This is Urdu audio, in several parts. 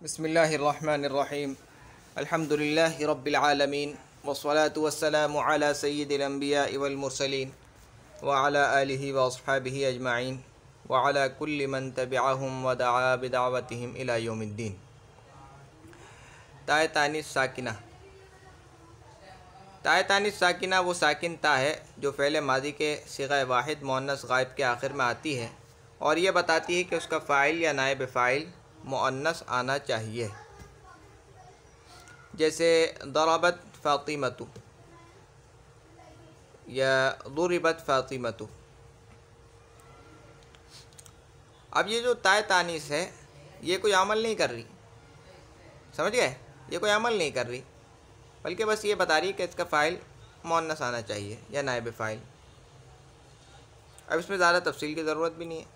بسم اللہ الرحمن الرحیم الحمد للہ رب العالمین والصلاة والسلام علی سید الانبیاء والمرسلین وعلی آلہ واصحابہ اجمعین وعلی کل من تبعہم ودعا بدعوتہم الی یوم الدین۔ تائے تانیث ساکنہ۔ تائے تانیث ساکنہ وہ ساکن تا ہے جو فعل ماضی کے صیغہ واحد مؤنث غائب کے آخر میں آتی ہے اور یہ بتاتی ہے کہ اس کا فاعل یا نائب فاعل مؤنث آنا چاہیے، جیسے ضربت فاطمۃ یا ضربت فاطمۃ۔ اب یہ جو تائے تانیث ہے یہ کوئی عمل نہیں کر رہی، سمجھ گئے؟ یہ کوئی عمل نہیں کر رہی بلکہ بس یہ بتا رہی ہے کہ اس کا فاعل مؤنث آنا چاہیے یا نائب فاعل۔ اب اس میں زیادہ تفصیل کی ضرورت بھی نہیں ہے۔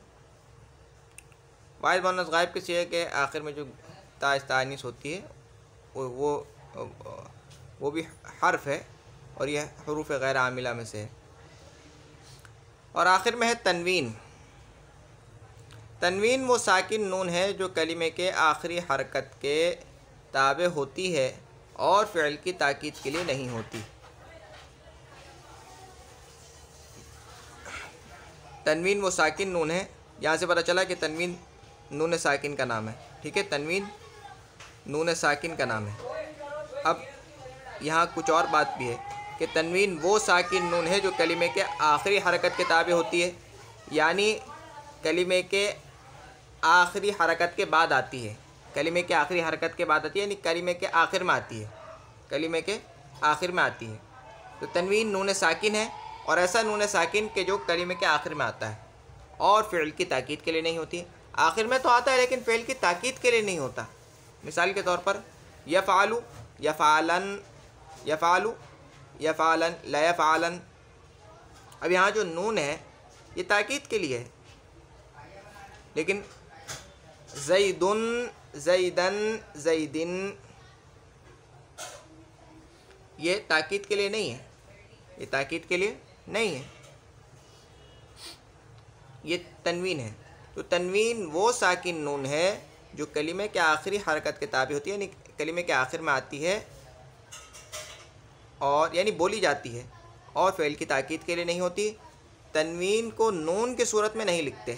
واحد مؤنث غائب کے صیغے کے آخر میں جو تائے تانیث ہوتی ہے وہ بھی حرف ہے اور یہ حروف غیر عاملہ میں سے ہے۔ اور آخر میں ہے تنوین۔ تنوین وہ ساکن نون ہے جو کلمے کے آخری حرکت کے تابع ہوتی ہے اور فعل کی تاکید کے لیے نہیں ہوتی۔ تنوین وہ ساکن نون ہے، یہاں سے پتہ چلا کہ تنوین نون ساکن کا نام ہے، ٹھیک ہے؟ تنوین نون ساکن کا نام ہے۔ اب یہاں کچھ اور بات بھی ہے کہ تنوین وہ ساکن نون ہے جو کلمے کے آخری حرکت کے تابع ہوتی ہے، یعنی کلمے کے آخری حرکت کے بعد آتی ہے۔ کلمے کے آخری حرکت کے بعد آتی ہے یعنی کلمے کے آخر میں آتی ہے، کلمے کے آخر میں آتی ہے۔ تو تنوین نون ساکن ہے اور ایسا نون ساکن کہ جو کلمے کے آخر میں آتا ہے اور فعل کی تاکید کے لیے نہیں ہوتی۔ آخر میں تو آتا ہے لیکن فعل کی تاکید کے لیے نہیں ہوتا۔ مثال کے طور پر یفعل، یفعلن، یفعل، یفعلن، لا یفعلن۔ اب یہاں جو نون ہے یہ تاکید کے لیے ہے، لیکن زیدن، زیدن، زیدن یہ تاکید کے لیے نہیں ہے، یہ تاکید کے لیے نہیں ہے، یہ تنوین ہے۔ تو تنوین وہ ساکن نون ہے جو کلمے کے آخری حرکت کے تابع ہوتی ہے، یعنی کلمے کے آخر میں آتی ہے اور یعنی بولی جاتی ہے اور فعل کی تاکید کے لیے نہیں ہوتی۔ تنوین کو نون کی صورت میں نہیں لکھتے،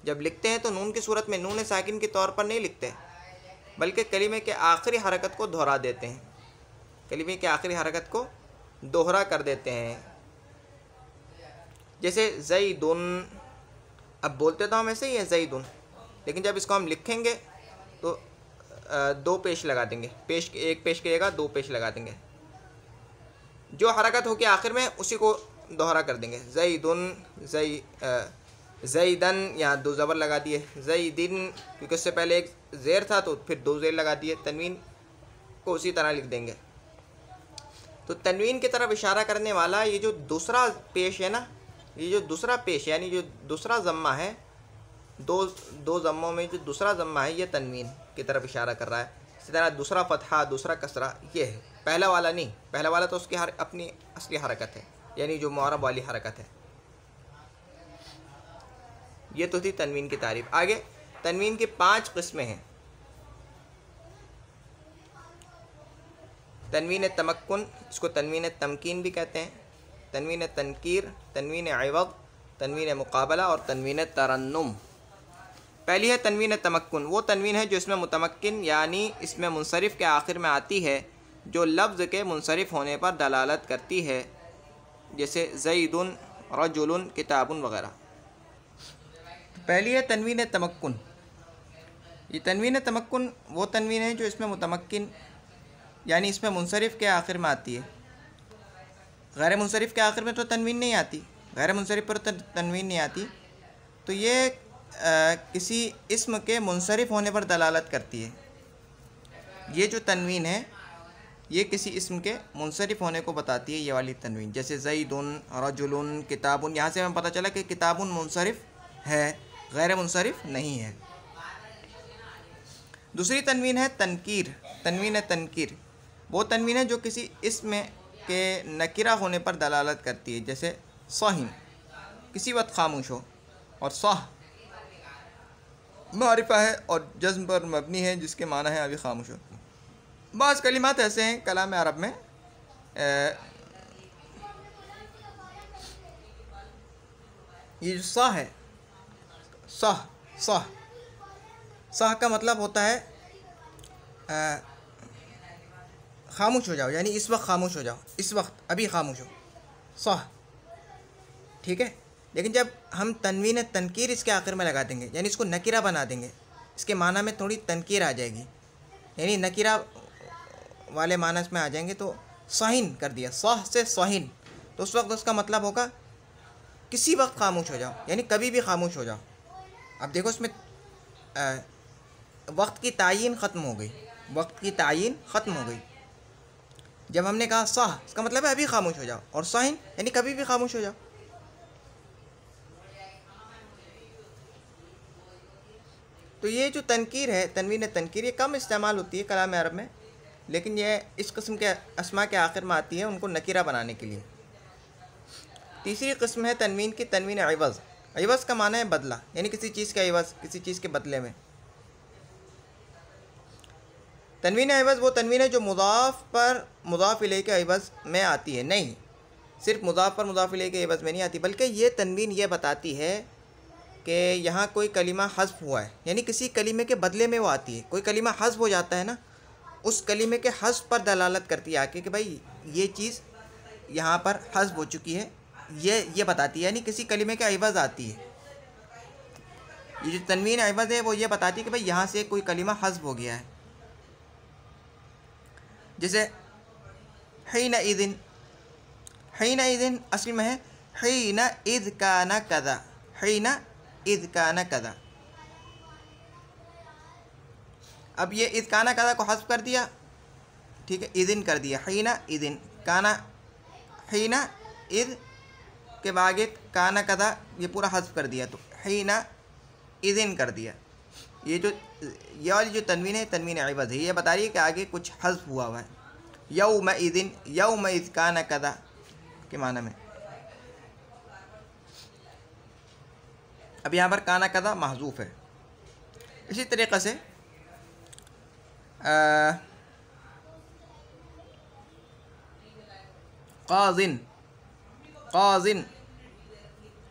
جب لکھتے ہیں تو نون کی صورت میں نون ساکن کے طور پر نہیں لکھتے بلکہ کلمے کے آخری حرکت کو دہرا دیتے ہیں، کلمے کے آخری حرکت کو دوہرا کر دیتے ہیں۔ جیسے زیدن، اب بولتے تو ہم ایسے ہی ہیں زیدن، لیکن جب اس کو ہم لکھیں گے تو دو پیش لگا دیں گے، ایک پیش کریے گا، دو پیش لگا دیں گے، جو حرکت ہو کے آخر میں اسی کو دوہرا کر دیں گے۔ زیدن، زیدن، یہاں دو زبر لگا دیے، زیدن کیونکہ اس سے پہلے ایک زیر تھا تو پھر دو زیر لگا دیے، تنوین کو اسی طرح لکھ دیں گے۔ تو تنوین کی طرف اشارہ کرنے والا یہ جو دوسرا پیش ہے نا، یہ جو دوسرا پیش یعنی جو دوسرا ضمہ ہے، دو ضموں میں جو دوسرا ضمہ ہے یہ تنوین کی طرف اشارہ کر رہا ہے۔ اسی طرح دوسرا فتحہ، دوسرا کسرہ یہ ہے، پہلا والا نہیں، پہلا والا تو اس کی اپنی اصلی حرکت ہے، یعنی جو معرب والی حرکت ہے۔ یہ تو تھی تنوین کی تعریف۔ آگے تنوین کی 5 قسمیں ہیں۔ تنوین تمکن، اس کو تنوین تمکین بھی کہتے ہیں، تنوین تنکیر، تنوین عوض، تنوین مقابلہ اور تنوین ترنم۔ پہلی ہے تنوین تمکن، وہ تنوین ہے جو اس میں متمکن یعنی اس میں منصرف کے آخر میں آتی ہے، جو لفظ کے منصرف ہونے پر دلالت کرتی ہے، جیسے زیدن، رجل، کتاب وغیرہ۔ پہلی ہے تنوین تمکن۔ یہ تنوین تمکن وہ تنوین ہے جو اس میں متمکن یعنی اس میں منصرف کے آخر میں آتی ہے۔ غیر منصرف کے آخر میں تو تنوین نہیں آتی، غیر منصرف پر تنوین نہیں آتی، تو یہ کسی اسم کے منصرف ہونے پر دلالت کرتی ہے۔ یہ جو تنوین ہے یہ کسی اسم کے منصرف ہونے کو بتاتی ہے، یہ والی تنوین، جیسے زیدن، رجل، کتاب۔ یہاں سے ہمیں پتہ چلا کہ کتاب منصرف ہے، غیر منصرف نہیں ہے۔ دوسری تنوین ہے تنکیر، تنوین تنکیر، وہ تنوین ہے جو کسی اسم کے نکرہ ہونے پر دلالت کرتی ہے، جیسے صاحن، کسی وقت خاموش ہو، اور صاح معرفہ ہے اور جزم پر مبنی ہے جس کے معنی ہے ابھی خاموش ہو۔ بعض کلمات ایسے ہیں کلام عرب میں یہ جو صح ہے، صح صح صح کا مطلب ہوتا ہے خاموش ہو جاؤ، یعنی اس وقت خاموش ہو جاؤ، اس وقت ابھی خاموش ہو، صح، ٹھیک ہے۔ لیکن جب ہم تنوین تنکیر اس کے آخر میں لگا دیں گے، یعنی اس کو نکرہ بنا دیں گے، اس کے معنی میں تھوڑی تنکیر آ جائے گی، یعنی نکرہ والے معنی اس میں آ جائیں گے، تو صحین کر دیا، صح سے صحین، تو اس وقت اس کا مطلب ہوگا کسی وقت خاموش ہو جاؤ، یعنی کبھی بھی خاموش ہو جاؤ۔ اب دیکھو اس میں وقت کی تعین ختم ہو گئی، وقت کی تعین ختم ہو گئی۔ جب ہم نے کہا صح، اس کا مطلب ہے ابھی خاموش ہو جاؤ، اور صحین یعنی کبھی بھی خاموش ہو جاؤ۔ تو یہ جو تنکیر ہے، تنوین تنکیر، یہ کم استعمال ہوتی ہے کلام عرب میں، لیکن یہ اس قسم کے اسماء کے آخر میں آتی ہے ان کو نکرہ بنانے کے لیے۔ تیسری قسم ہے تنوین کی، تنوین عوض۔ عوض کا معنی ہے بدلہ، یعنی کسی چیز کا عوض، کسی چیز کے بدلے میں۔ تنوین عوض وہ تنوین ہے جو مضاف پر مضاف الیہ کے عوض میں آتی ہے، نہیں صرف مضاف پر مضاف الیہ کے عوض میں نہیں آتی، بلکہ یہ تنوین یہ بتاتی ہے کہ یہاں کوئی کلمہ حذف ہوا ہے، یعنی کسی کلمے کے بدلے میں وہ آتی ہے۔ کوئی کلمہ حذف ہو جاتا ہے نا، اس کلمے کے حذف پر دلالت کرتی ہے آ کے کہ بھائی یہ چیز یہاں پر حذف ہو چکی ہے، یہ بتاتی ہے، یعنی کسی کلمے کے عوض آتی ہے۔ یہ جو تنوین عوض ہے وہ یہ بتاتی ہے کہ بھائی یہاں سے کوئی کلمہ حذف ہو گیا ہے۔ جیسے حین اذن، حین اذن اصل میں ہے حین اذ کان کذا، حین اذ کان کذا۔ اب یہ اذ کان کذا کو حذف کر دیا، ٹھیک ہے، اذن کر دیا، حین اذن کانا، حین اذ کے بعد کانا کذا یہ پورا حذف کر دیا، تو حین اذن کر دیا۔ یہ والی جو تنوین ہے تنوین عوض ہے، یہ بتا رہی ہے کہ آگے کچھ حذف ہوا ہے، یوم اذن، یوم اذ کان کذا کے معنی میں۔ اب یہاں پر کانا کذا محذوف ہے۔ اسی طریقے سے قاضن، قاضن،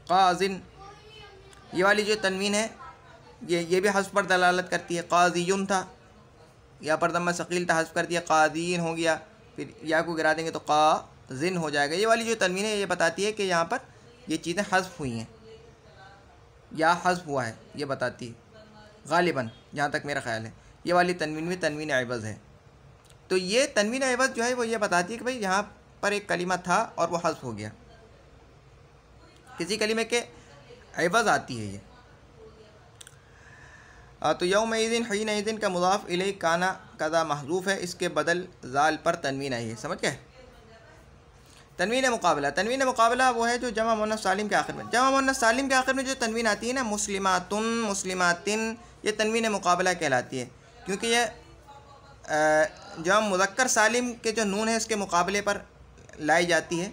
قاضن، یہ والی جو تنوین ہے یہ بھی حذف پر دلالت کرتی ہے۔ قاضیون تھا، یا پر ضمہ ثقیل تھا، حذف کر دیا، قاضین ہو گیا، پھر یا کو گرا دیں گے تو قاضن ہو جائے گا۔ یہ والی جو تنوین ہے یہ بتاتی ہے کہ یہاں پر یہ چیزیں حذف ہوئی ہیں یا حذف ہوا ہے، یہ بتاتی ہے غالباً، جہاں تک میرا خیال ہے۔ یہ والی تنوین بھی تنوین عوض ہے۔ تو یہ تنوین عوض جو ہے وہ یہ بتاتی ہے کہ بھائی یہاں پر ایک کلمہ تھا اور وہ حذف ہو گیا، کسی کلمے کے عوض آتی ہے یہ۔ تو یوم اذن، حین اذن کا مضاف الیہ کانا کذا محذوف ہے، اس کے بدل زال پر تنوین آئی ہے، سمجھ گئے؟ تنوین مقابلہ، تنوین مقابلہ وہ ہے جو جمع مؤنث سالم کے آخر میں، جمع مؤنث سالم کے آخر میں جو تنوین آتی ہے نا، مسلماتن، مسلماتن، یہ تنوین مقابلہ کہلاتی ہے، کیونکہ یہ جمع مذکر سالم کے جو نون ہے اس کے مقابلے پر لائی جاتی ہے،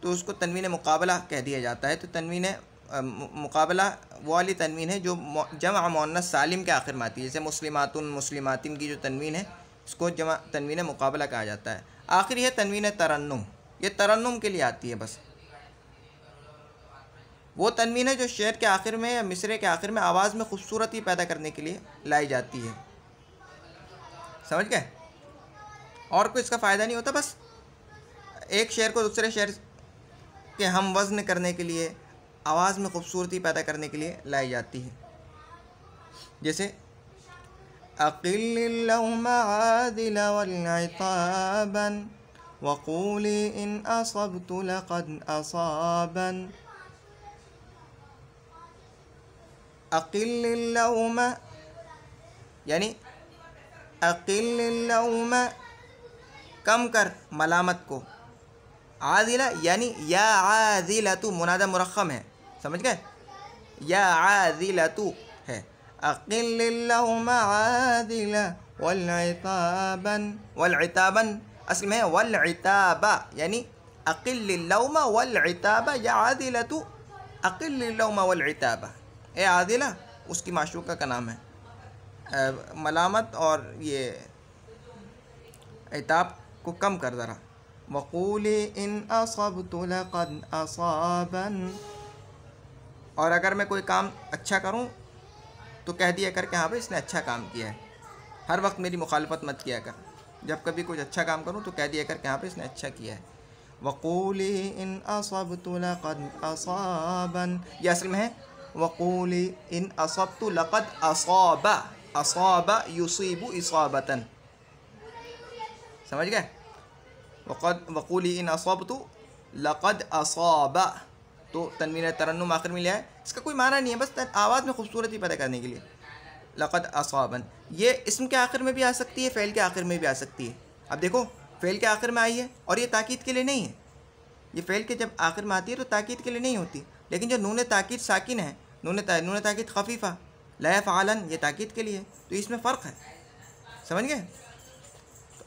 تو اس کو تنوین مقابلہ کہہ دیا جاتا ہے۔ تو تنوین مقابلہ وہ والی تنوین ہے جو جمع مؤنث سالم کے آخر میں آتی ہے، جیسے مسلماتن، مسلماتن کی جو تنوین ہے اس کو جمع تنوین مقابلہ کہا جاتا ہے۔ آخری ہے تنوین ترنم، یہ ترنم کے لیے آتی ہے بس، وہ تنوین ہے جو شعر کے آخر میں یا مصرعے کے آخر میں آواز میں خوبصورتی پیدا کرنے کے لیے لائی جاتی ہے، سمجھ گئے؟ اور کوئی اس کا فائدہ نہیں ہوتا، بس ایک شعر کو دوسرے شعر کے ہم وزن کرنے کے لیے، آواز میں خوبصورتی پیدا کرنے کے لیے لائی جاتی ہے۔ جیسے اقل اللوم عادلا والعتابا وقولی ان اصبت لقد اصابا، اقل اللوم یعنی اقل اللوم کم کر ملامت کو، عادلہ یعنی یا عادلۃ منادى مرخم ہے، سمجھ گئے؟ یا عادلۃ ہے، اقل اللوم عادلہ والعتابا، والعتابا اصل میں ہے والعتابا، یعنی اقل اللوم والعتابا یا عادلۃ اقل اللوم والعتابا، اے عادلہ اس کی معشوقہ کا نام ہے. ملامت اور یہ عتاب کو کم کر ذرا. وقولی ان اصبت لقد اصابن. اور اگر میں کوئی کام اچھا کروں تو کہہ دیا کر کہ ہاں بھائی اس نے اچھا کام کیا ہے. ہر وقت میری مخالفت مت کیا کر. جب کبھی کچھ اچھا کام کروں تو کہہ دیا کر کہ ہاں بھائی اس نے اچھا کیا ہے. وقولی ان اصبت لقد اصابن. یہ اصل میں ہے وقولی ان اصبت لقد اصاب. اصاب یصیب اصابتن. سمجھ گئے؟ وقولی ان اصبت لقد اصاب. تو تنوین ترنم آخر میں لیا ہے. اس کا کوئی معنی نہیں ہے، بس آواز میں خوبصورتی پیدا کرنے کے لیے. لقد اصابن یہ اسم کے آخر میں بھی آ سکتی ہے، فعل کے آخر میں بھی آ سکتی ہے. اب دیکھو فعل کے آخر میں آئی ہے اور یہ تاکید کے لیے نہیں ہے. یہ فعل کے جب آخر میں آتی ہے تو تاکید کے لیے نہیں ہوتی. لیکن جو نون تاکید ساکن ہے، نون تاکید خفیفہ لا يفعلن، یہ تاکید کے لیے ہے. تو اس میں فرق ہے. سمجھ گئے؟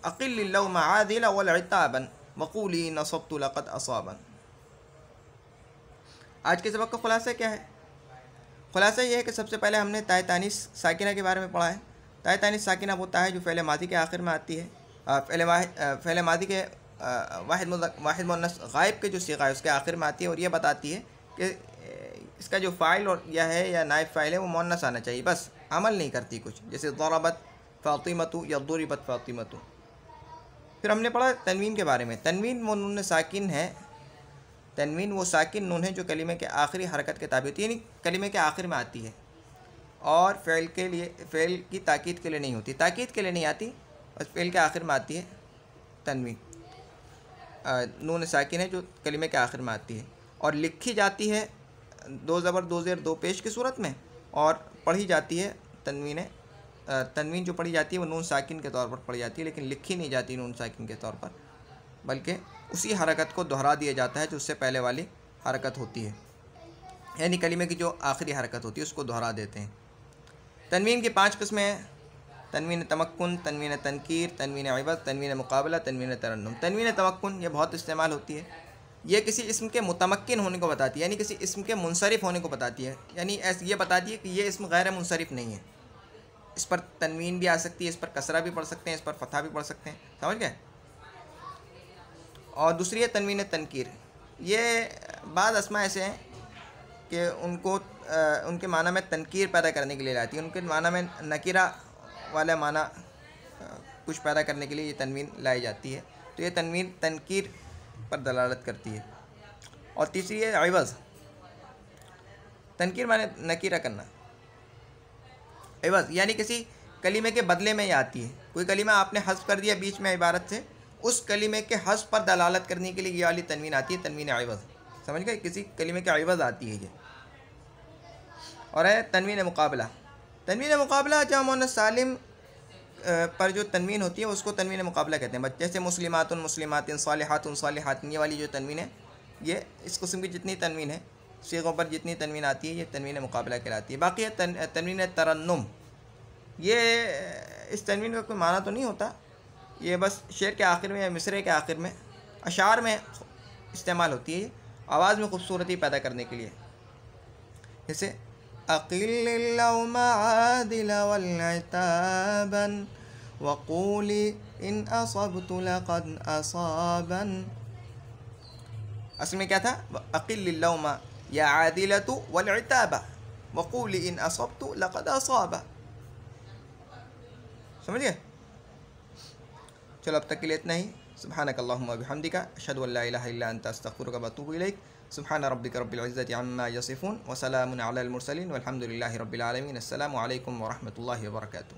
اقل اللوم عادلا والعتابا وقولی نصبت لقد اصابا. آج کے سبق کا خلاصہ کیا ہے؟ خلاصہ یہ ہے کہ سب سے پہلے ہم نے تائے تانیث ساکنہ کے بارے میں پڑھا ہے. تائے تانیث ساکنہ وہ تا ہے جو فعل ماضی کے آخر میں آتی ہے. فعل ماضی کے واحد مؤنث غائب کے جو صیغہ ہے اس کے آخر میں آتی ہے، اور یہ بتاتی ہے کہ اس کا جو فاعل اور یا ہے یا نائب فاعل ہے وہ مؤنث آنا چاہیے، بس عمل نہیں کرتی کچھ. جیسے ضربت فاطمۃ یا ضربت فاطمۃ. پھر ہم نے پڑھا تنوین کے بارے میں. تنوین وہ نون ساکن ہے. تنوین وہ ساکن نون ہے جو کلمے کے آخری حرکت کے تابع ہوتی ہے، یعنی کلمے کے آخر میں آتی ہے اور فعل کی تاکید کے لیے نہیں ہوتی. تاکید کے لیے نہیں آتی، بس فعل کے آخر میں آتی ہے. تنوین نون ساکن ہے جو کلمے کے آخر میں آتی ہے اور لکھی جاتی ہے 2 زبر 2 زیر 2 پیش کی صورت میں، اور پڑھی جاتی ہے تنوین جو پڑھی جاتی ہے وہ نون ساکن کے طور پر پڑھی جاتی ہے، لیکن لکھی نہیں جاتی نون ساکن کے طور پر، بلکہ اسی حرکت کو دہرا دیا جاتا ہے جو اس سے پہلے والی حرکت ہوتی ہے. یعنی کلمے کی جو آخری حرکت ہوتی ہے اس کو دہرا دیتے ہیں. تنوین کی 5 قسمیں ہیں: تنوین تمکن، تنوین تنکیر، تنوین عوض، تنوین مقابلہ، تنوین ترنم. تنوین تمکن یہ بہت استعمال ہوتی ہے. یہ کسی اسم کے متمکن ہونے کو بتاتی ہے، یعنی کسی اسم کے منصرف ہونے کو بتاتی ہے. یعنی یہ بتاتی ہے کہ یہ اسم غیر منصرف نہیں ہے. اس پر تنوین بھی آ سکتی ہے، اس پر کسرہ بھی پڑھ سکتے ہیں، اس پر فتحہ بھی پڑھ سکتے ہیں. سمجھ گئے؟ اور دوسری ہے تنوین تنکیر. یہ بعض اسماء ایسے ہیں کہ ان کے معنی میں تنکیر پیدا کرنے کے لیے لاتی ہے. ان کے معنی میں نکیرہ والا معنی کچھ پیدا کرنے کے لیے یہ تنوین لائی جاتی ہے. تو یہ تنوین تنکیر پر دلالت کرتی ہے. اور تیسری ہے عوض. تنکیر معنی نکیرہ کرنا. عوض یعنی کسی کلمے کے بدلے میں یہ آتی ہے. کوئی کلمہ آپ نے حذف کر دیا بیچ میں عبارت سے، اس کلمے کے حذف پر دلالت کرنے کے لیے یہ والی تنوین آتی ہے، تنوین عوض. سمجھ گئے؟ کسی کلمے کے عوض آتی ہے یہ. اور ہے تنوین مقابلہ. تنوین مقابلہ جمع مؤنث سالم پر جو تنوین ہوتی ہے اس کو تنوین مقابلہ کہتے ہیں. جیسے مسلمات مسلمات، صالحات صالحات، یہ والی جو تنوین ہے، یہ اس قسم کی جتنی تنوین ہے صیغوں پر جتنی تنوین آتی ہے یہ تنوین مقابلہ کہلاتی ہے. باقی ہے تنوین ترنم. یہ اس تنوین کا کوئی معنی تو نہیں ہوتا، یہ بس شعر کے آخر میں یا مصرعے کے آخر میں اشعار میں استعمال ہوتی ہے، آواز میں خوبصورتی پیدا کرنے کے لیے. جیسے اقل اللوم عادلا والعتابا وقولی ان اصبت لقد اصابا. اصل میں کیا تھا؟ اقل اللوم یا عادلۃ والعتاب وقولی ان اصبت لقد اصابا. سمجھ گئے؟ چلو اب تک کے لیے اتنا ہی. سبحانک اللہم وبحمدک اشہد ان لا الہ الا انت استغفرک واتوب الیک. سبحان ربک رب العزۃ عما یصفون وسلام علی المرسلین والحمد للہ رب العالمین. السلام علیکم ورحمۃ اللہ وبرکاتہ.